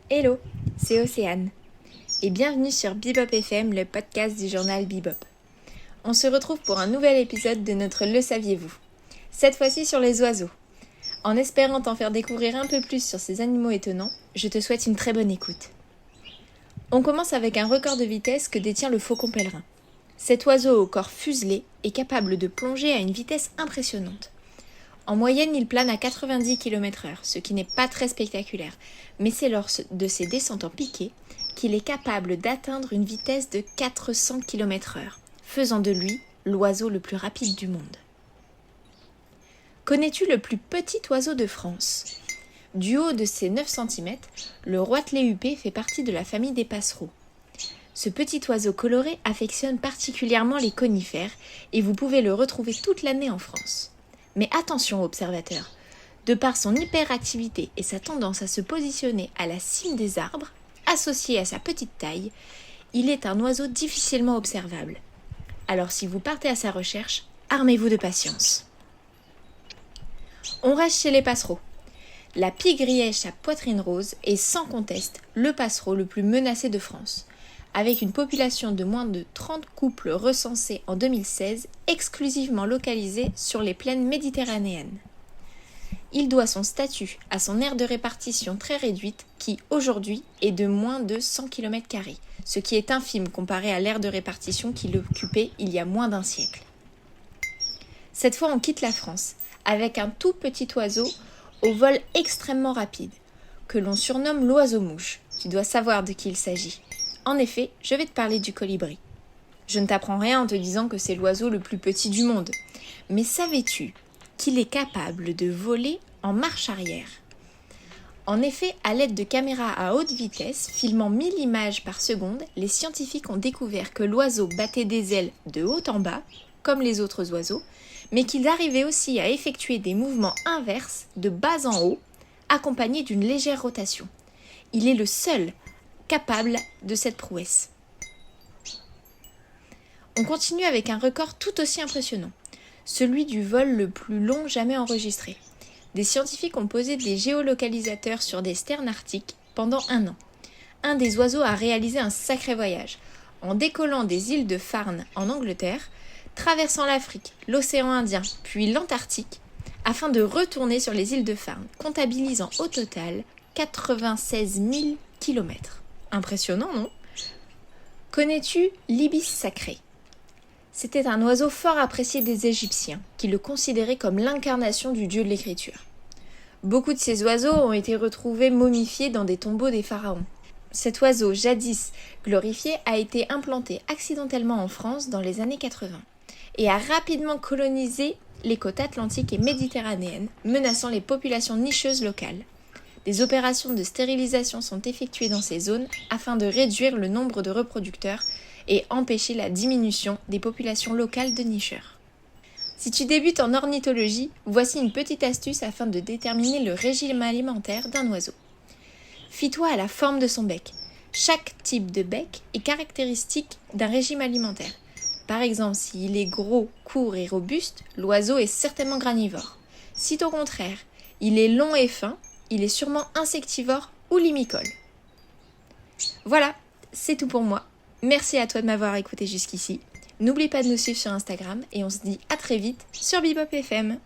Hello, c'est Océane et bienvenue sur Bebop FM, le podcast du journal Bebop. On se retrouve pour un nouvel épisode de notre Le saviez-vous, cette fois-ci sur les oiseaux. En espérant t'en faire découvrir un peu plus sur ces animaux étonnants, je te souhaite une très bonne écoute. On commence avec un record de vitesse que détient le faucon pèlerin. Cet oiseau au corps fuselé est capable de plonger à une vitesse impressionnante. En moyenne, il plane à 90 km/h, ce qui n'est pas très spectaculaire, mais c'est lors de ses descentes en piqué qu'il est capable d'atteindre une vitesse de 400 km/h, faisant de lui l'oiseau le plus rapide du monde. Connais-tu le plus petit oiseau de France ? Du haut de ses 9 cm, le roitelet huppé fait partie de la famille des passereaux. Ce petit oiseau coloré affectionne particulièrement les conifères et vous pouvez le retrouver toute l'année en France. Mais attention observateurs, de par son hyperactivité et sa tendance à se positionner à la cime des arbres, associé à sa petite taille, il est un oiseau difficilement observable. Alors si vous partez à sa recherche, armez-vous de patience. On reste chez les passereaux. La pie-grièche à poitrine rose est sans conteste le passereau le plus menacé de France, avec une population de moins de 30 couples recensés en 2016, exclusivement localisés sur les plaines méditerranéennes. Il doit son statut à son aire de répartition très réduite qui, aujourd'hui, est de moins de 100 km², ce qui est infime comparé à l'aire de répartition qu'il occupait il y a moins d'un siècle. Cette fois, on quitte la France, avec un tout petit oiseau au vol extrêmement rapide, que l'on surnomme l'oiseau-mouche. Tu dois savoir de qui il s'agit. En effet, je vais te parler du colibri. Je ne t'apprends rien en te disant que c'est l'oiseau le plus petit du monde. Mais savais-tu qu'il est capable de voler en marche arrière ? En effet, à l'aide de caméras à haute vitesse, filmant 1000 images par seconde, les scientifiques ont découvert que l'oiseau battait des ailes de haut en bas, comme les autres oiseaux, mais qu'il arrivait aussi à effectuer des mouvements inverses de bas en haut, accompagnés d'une légère rotation. Il est le seul capable de cette prouesse. On continue avec un record tout aussi impressionnant, celui du vol le plus long jamais enregistré. Des scientifiques ont posé des géolocalisateurs sur des sternes arctiques pendant 1 an. Un des oiseaux a réalisé un sacré voyage, en décollant des îles de Farne en Angleterre, traversant l'Afrique, l'océan Indien, puis l'Antarctique, afin de retourner sur les îles de Farne, comptabilisant au total 96 000 km. Impressionnant, non ? Connais-tu l'ibis sacré ? C'était un oiseau fort apprécié des Égyptiens, qui le considéraient comme l'incarnation du dieu de l'écriture. Beaucoup de ces oiseaux ont été retrouvés momifiés dans des tombeaux des pharaons. Cet oiseau, jadis glorifié, a été implanté accidentellement en France dans les années 80 et a rapidement colonisé les côtes atlantiques et méditerranéennes, menaçant les populations nicheuses locales. Des opérations de stérilisation sont effectuées dans ces zones afin de réduire le nombre de reproducteurs et empêcher la diminution des populations locales de nicheurs. Si tu débutes en ornithologie, voici une petite astuce afin de déterminer le régime alimentaire d'un oiseau. Fie-toi à la forme de son bec. Chaque type de bec est caractéristique d'un régime alimentaire. Par exemple, s'il est gros, court et robuste, l'oiseau est certainement granivore. Si au contraire, il est long et fin, il est sûrement insectivore ou limicole. Voilà, c'est tout pour moi. Merci à toi de m'avoir écouté jusqu'ici. N'oublie pas de nous suivre sur Instagram et on se dit à très vite sur Bebop FM.